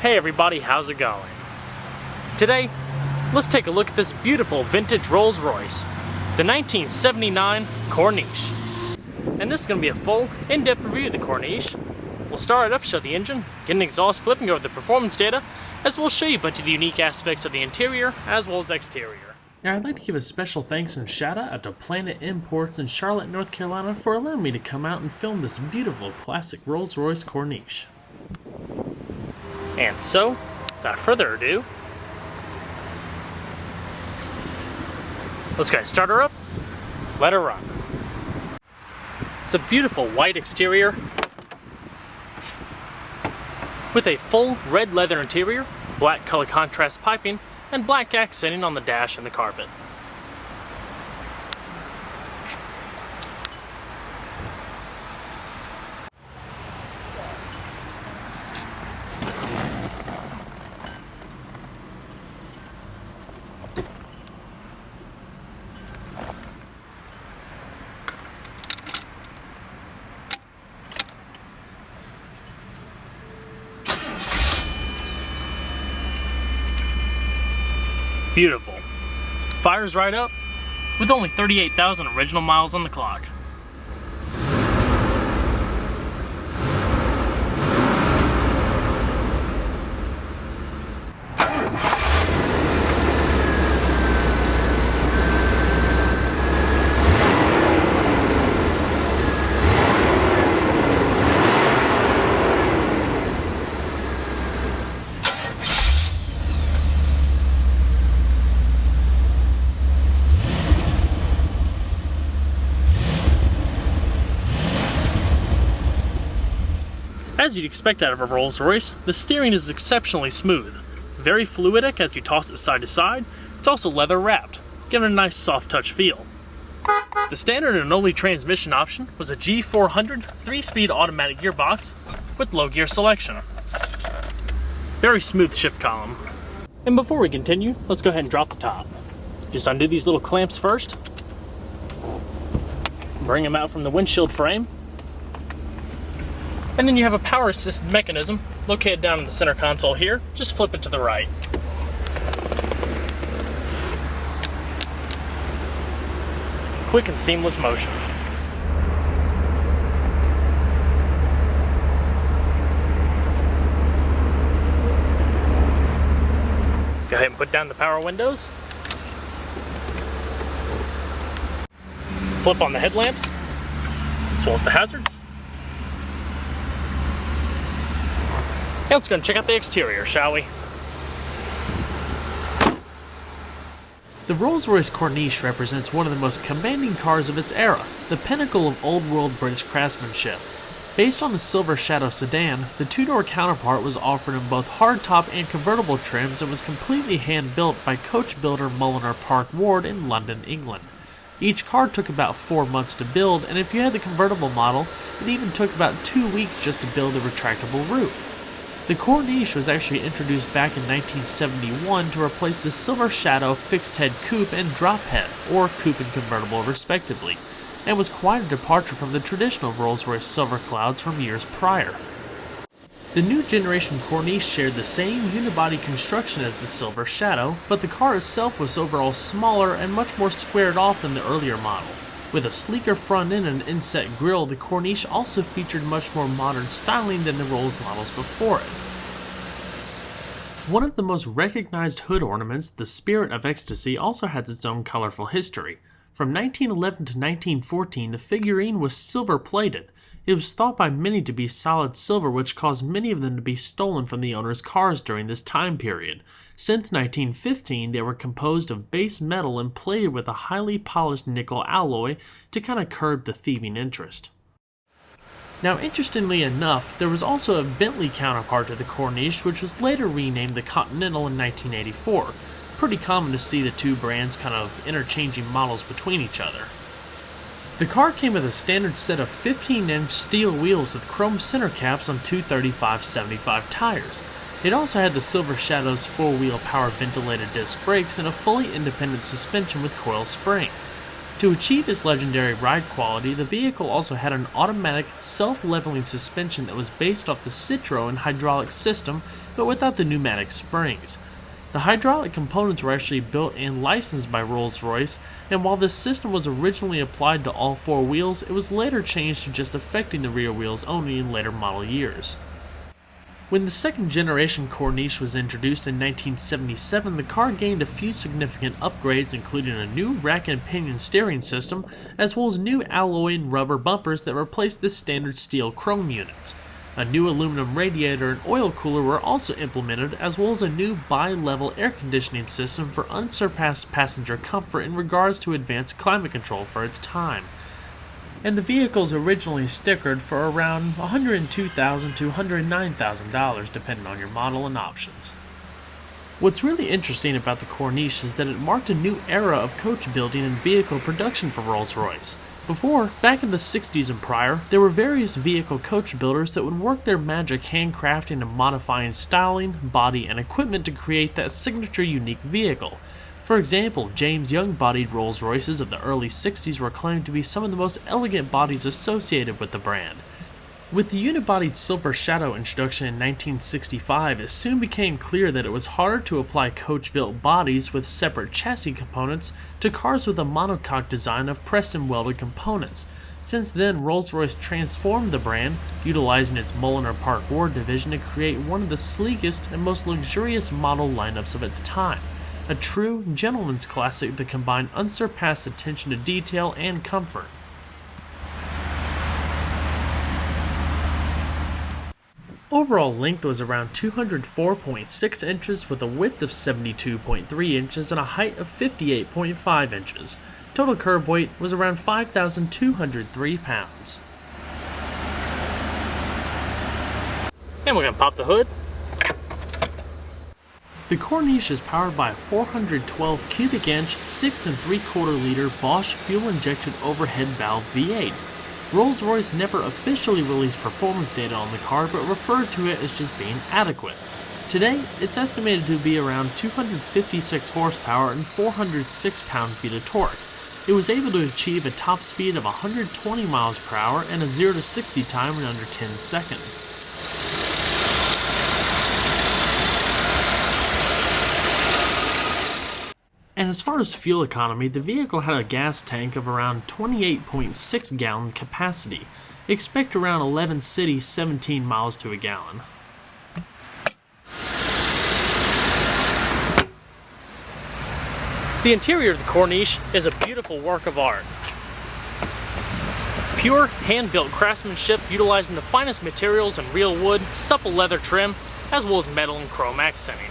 Hey everybody, how's it going? Today, let's take a look at this beautiful vintage Rolls Royce, the 1979 Corniche. And this is going to be a full, in-depth review of the Corniche. We'll start it up, show the engine, get an exhaust clip, and go over the performance data, as we'll show you a bunch of the unique aspects of the interior, as well as exterior. Now, I'd like to give a special thanks and shout out to Planet Imports in Charlotte, North Carolina for allowing me to come out and film this beautiful classic Rolls Royce Corniche. And so, without further ado, let's go ahead and start her up, let her run. It's a beautiful white exterior with a full red leather interior, black color contrast piping, and black accenting on the dash and the carpet. Beautiful. Fires right up with only 38,000 original miles on the clock. As you'd expect out of a Rolls Royce, the steering is exceptionally smooth. Very fluidic as you toss it side to side. It's also leather wrapped, giving it a nice soft touch feel. The standard and only transmission option was a G400 3-speed automatic gearbox with low gear selection. Very smooth shift column. And before we continue, let's go ahead and drop the top. Just undo these little clamps first. Bring them out from the windshield frame. And then you have a power assist mechanism located down in the center console here. Just flip it to the right. Quick and seamless motion. Go ahead and put down the power windows. Flip on the headlamps, as well as the hazards. Now let's go and check out the exterior, shall we? The Rolls Royce Corniche represents one of the most commanding cars of its era, the pinnacle of old-world British craftsmanship. Based on the Silver Shadow sedan, the two-door counterpart was offered in both hardtop and convertible trims and was completely hand-built by coach builder Mulliner Park Ward in London, England. Each car took about 4 months to build, and if you had the convertible model, it even took about 2 weeks just to build a retractable roof. The Corniche was actually introduced back in 1971 to replace the Silver Shadow fixed-head coupe and drop-head, or coupe and convertible respectively, and was quite a departure from the traditional Rolls-Royce Silver Clouds from years prior. The new generation Corniche shared the same unibody construction as the Silver Shadow, but the car itself was overall smaller and much more squared off than the earlier model. With a sleeker front end and inset grille, the Corniche also featured much more modern styling than the Rolls models before it. One of the most recognized hood ornaments, the Spirit of Ecstasy, also has its own colorful history. From 1911 to 1914, the figurine was silver-plated. It was thought by many to be solid silver, which caused many of them to be stolen from the owners' cars during this time period. Since 1915, they were composed of base metal and plated with a highly polished nickel alloy to kind of curb the thieving interest. Now, interestingly enough, there was also a Bentley counterpart to the Corniche, which was later renamed the Continental in 1984. Pretty common to see the two brands kind of interchanging models between each other. The car came with a standard set of 15-inch steel wheels with chrome center caps on 235/75 tires. It also had the Silver Shadow's 4-wheel power ventilated disc brakes and a fully independent suspension with coil springs. To achieve its legendary ride quality, the vehicle also had an automatic, self-leveling suspension that was based off the Citroën hydraulic system, but without the pneumatic springs. The hydraulic components were actually built and licensed by Rolls-Royce, and while this system was originally applied to all four wheels, it was later changed to just affecting the rear wheels only in later model years. When the second generation Corniche was introduced in 1977, the car gained a few significant upgrades, including a new rack and pinion steering system, as well as new alloy and rubber bumpers that replaced the standard steel chrome units. A new aluminum radiator and oil cooler were also implemented, as well as a new bi-level air conditioning system for unsurpassed passenger comfort in regards to advanced climate control for its time. And the vehicles originally stickered for around $102,000 to $109,000 depending on your model and options. What's really interesting about the Corniche is that it marked a new era of coach building and vehicle production for Rolls-Royce. Before, back in the 60s and prior, there were various vehicle coach builders that would work their magic handcrafting and modifying styling, body, and equipment to create that signature unique vehicle. For example, James Young-bodied Rolls-Royces of the early 60s were claimed to be some of the most elegant bodies associated with the brand. With the unibodied Silver Shadow introduction in 1965, it soon became clear that it was harder to apply coach-built bodies with separate chassis components to cars with a monocoque design of pressed and welded components. Since then, Rolls-Royce transformed the brand, utilizing its Mulliner Park Ward division to create one of the sleekest and most luxurious model lineups of its time. A true gentleman's classic that combined unsurpassed attention to detail and comfort. Overall length was around 204.6 inches with a width of 72.3 inches and a height of 58.5 inches. Total curb weight was around 5,203 pounds. And we're going to pop the hood. The Corniche is powered by a 412 cubic inch, 6 3/4 liter Bosch fuel-injected overhead valve V8. Rolls-Royce never officially released performance data on the car, but referred to it as just being adequate. Today, it's estimated to be around 256 horsepower and 406 pound-feet of torque. It was able to achieve a top speed of 120 miles per hour and a 0 to 60 time in under 10 seconds. And as far as fuel economy, the vehicle had a gas tank of around 28.6 gallon capacity. Expect around 11 cities, 17 miles to a gallon. The interior of the Corniche is a beautiful work of art. Pure, hand-built craftsmanship utilizing the finest materials and real wood, supple leather trim, as well as metal and chrome accenting.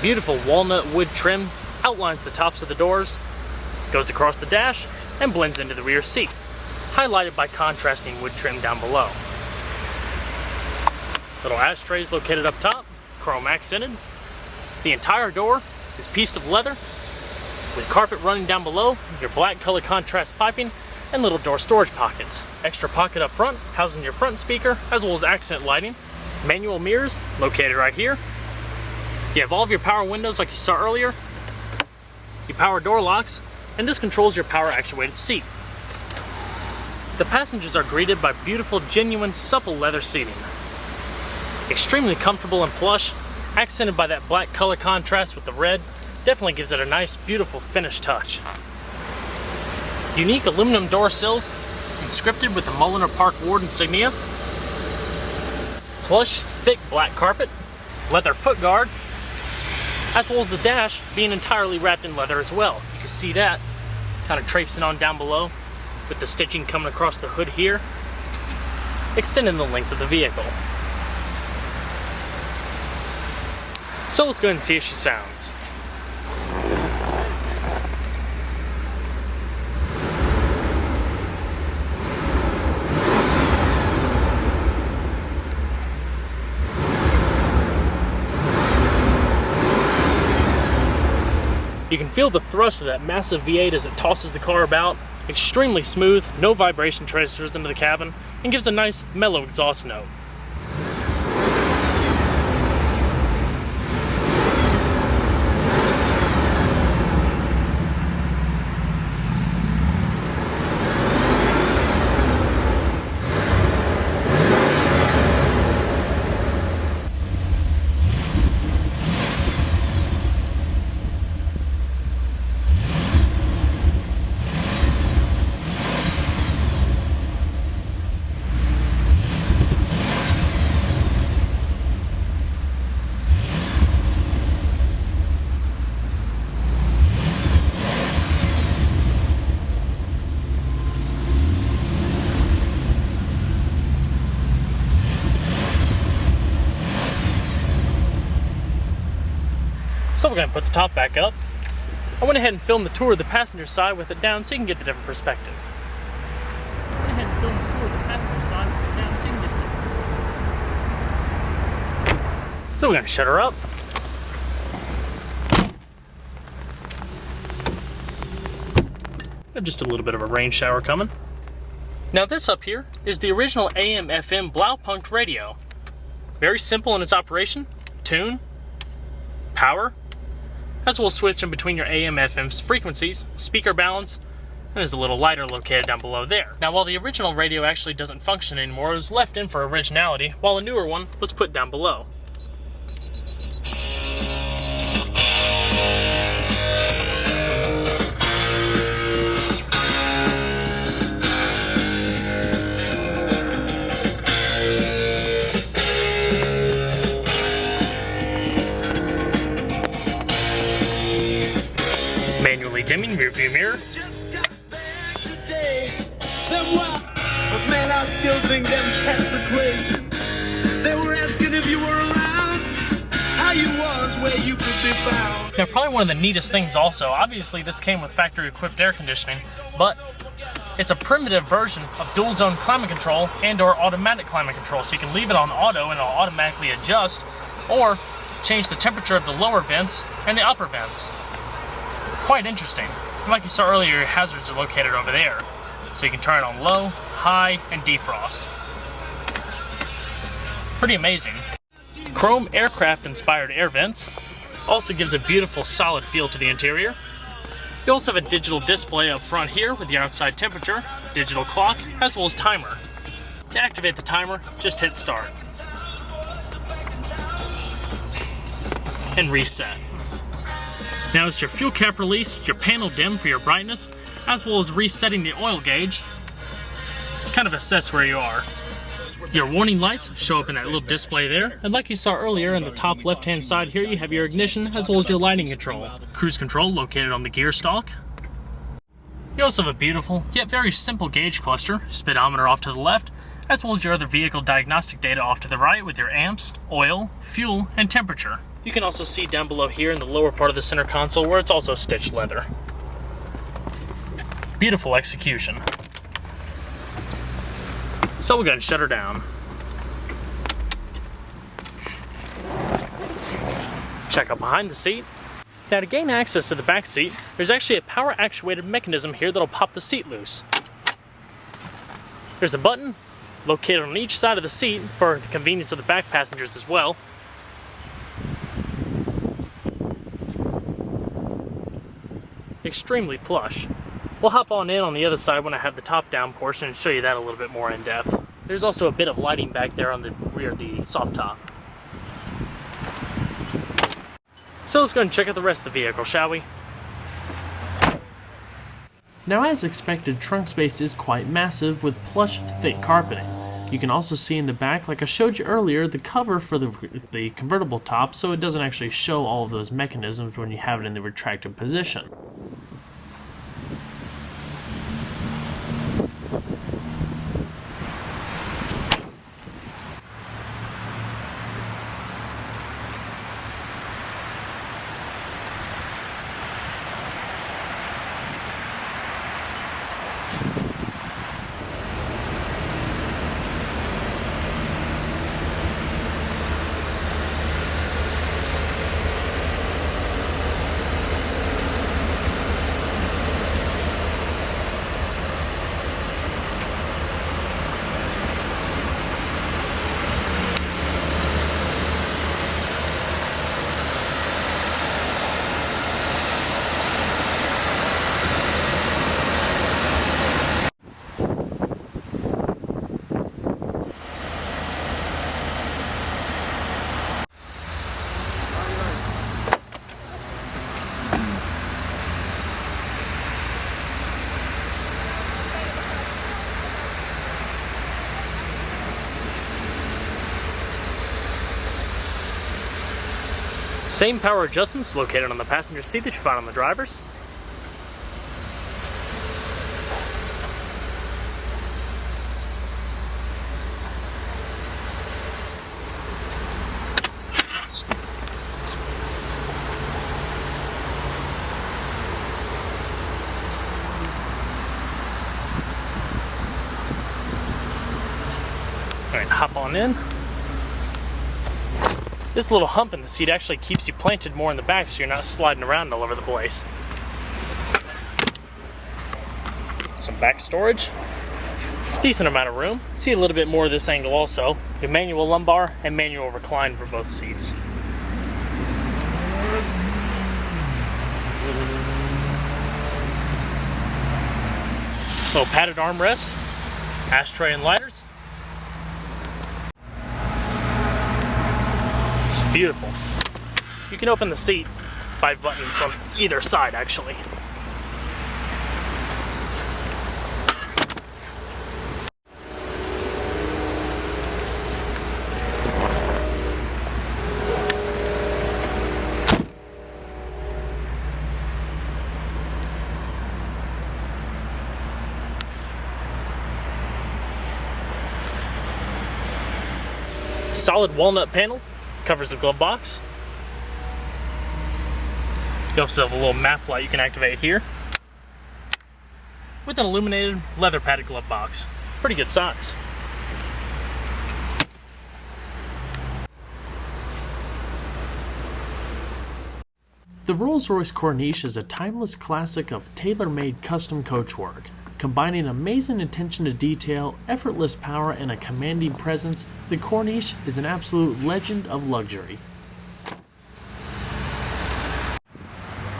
Beautiful walnut wood trim outlines the tops of the doors, goes across the dash, and blends into the rear seat, highlighted by contrasting wood trim down below. Little ashtrays located up top, chrome accented. The entire door is pieced of leather, with carpet running down below, your black color contrast piping, and little door storage pockets. Extra pocket up front, housing your front speaker, as well as accent lighting. Manual mirrors, located right here. You have all of your power windows like you saw earlier, your power door locks, and this controls your power actuated seat. The passengers are greeted by beautiful, genuine, supple leather seating. Extremely comfortable and plush, accented by that black color contrast with the red, definitely gives it a nice, beautiful finish touch. Unique aluminum door sills, inscripted with the Mulliner Park Ward insignia. Plush, thick black carpet, leather foot guard, as well as the dash being entirely wrapped in leather as well. You can see that kind of traipsing on down below with the stitching coming across the hood here, extending the length of the vehicle. So let's go ahead and see if she sounds. You can feel the thrust of that massive V8 as it tosses the car about. Extremely smooth, no vibration transfers into the cabin, and gives a nice mellow exhaust note. So we're going to put the top back up. I went ahead and filmed the tour of the passenger side with it down so you can get the different perspective. So we're going to shut her up. Got just a little bit of a rain shower coming. Now this up here is the original AM/FM Blaupunkt radio. Very simple in its operation. Tune, power, as well as switch in between your AM/FM's frequencies, speaker balance, and there's a little lighter located down below there. Now while the original radio actually doesn't function anymore, it was left in for originality, while a newer one was put down below. Manually dimming rearview mirror. Just got back today. Them wild, but man, I still think them cats are crazy. They were asking if you were around, how you was, where you could be found. Now probably one of the neatest things also, obviously this came with factory equipped air conditioning, but it's a primitive version of dual zone climate control and or automatic climate control, so you can leave it on auto and it'll automatically adjust, or change the temperature of the lower vents and the upper vents. Quite interesting. And like you saw earlier, your hazards are located over there. So you can turn it on low, high, and defrost. Pretty amazing. Chrome aircraft inspired air vents. Also gives a beautiful solid feel to the interior. You also have a digital display up front here with your outside temperature, digital clock, as well as timer. To activate the timer, just hit start. And reset. Now it's your fuel cap release, your panel dim for your brightness, as well as resetting the oil gauge to kind of assess where you are. Your warning lights show up in that little display there, and like you saw earlier in the top left hand side here, you have your ignition as well as your lighting control. Cruise control located on the gear stalk. You also have a beautiful, yet very simple gauge cluster, speedometer off to the left, as well as your other vehicle diagnostic data off to the right with your amps, oil, fuel, and temperature. You can also see down below here in the lower part of the center console where it's also stitched leather. Beautiful execution. So we're going to shut her down. Check out behind the seat. Now to gain access to the back seat, there's actually a power actuated mechanism here that'll pop the seat loose. There's a button located on each side of the seat for the convenience of the back passengers as well. Extremely plush. We'll hop on in on the other side when I have the top down portion and show you that a little bit more in depth. There's also a bit of lighting back there on the rear of the soft top. So let's go and check out the rest of the vehicle, shall we? Now as expected, trunk space is quite massive with plush, thick carpeting. You can also see in the back, like I showed you earlier, the cover for the convertible top, so it doesn't actually show all of those mechanisms when you have it in the retracted position. Same power adjustments located on the passenger seat that you find on the driver's. on in. This little hump in the seat actually keeps you planted more in the back so you're not sliding around all over the place. Some back storage. Decent amount of room. See a little bit more of this angle also. Your manual lumbar and manual recline for both seats. Little padded armrest, ashtray and lighters. It's beautiful. You can open the seat by buttons on either side actually. Solid walnut panel covers the glove box. You also have a little map light you can activate here with an illuminated leather padded glove box. Pretty good size. The Rolls Royce Corniche is a timeless classic of tailor-made custom coachwork. Combining amazing attention to detail, effortless power, and a commanding presence, the Corniche is an absolute legend of luxury.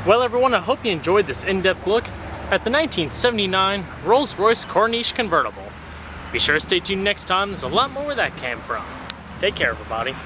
Well everyone, I hope you enjoyed this in-depth look at the 1979 Rolls Royce Corniche Convertible. Be sure to stay tuned next time, there's a lot more where that came from. Take care everybody.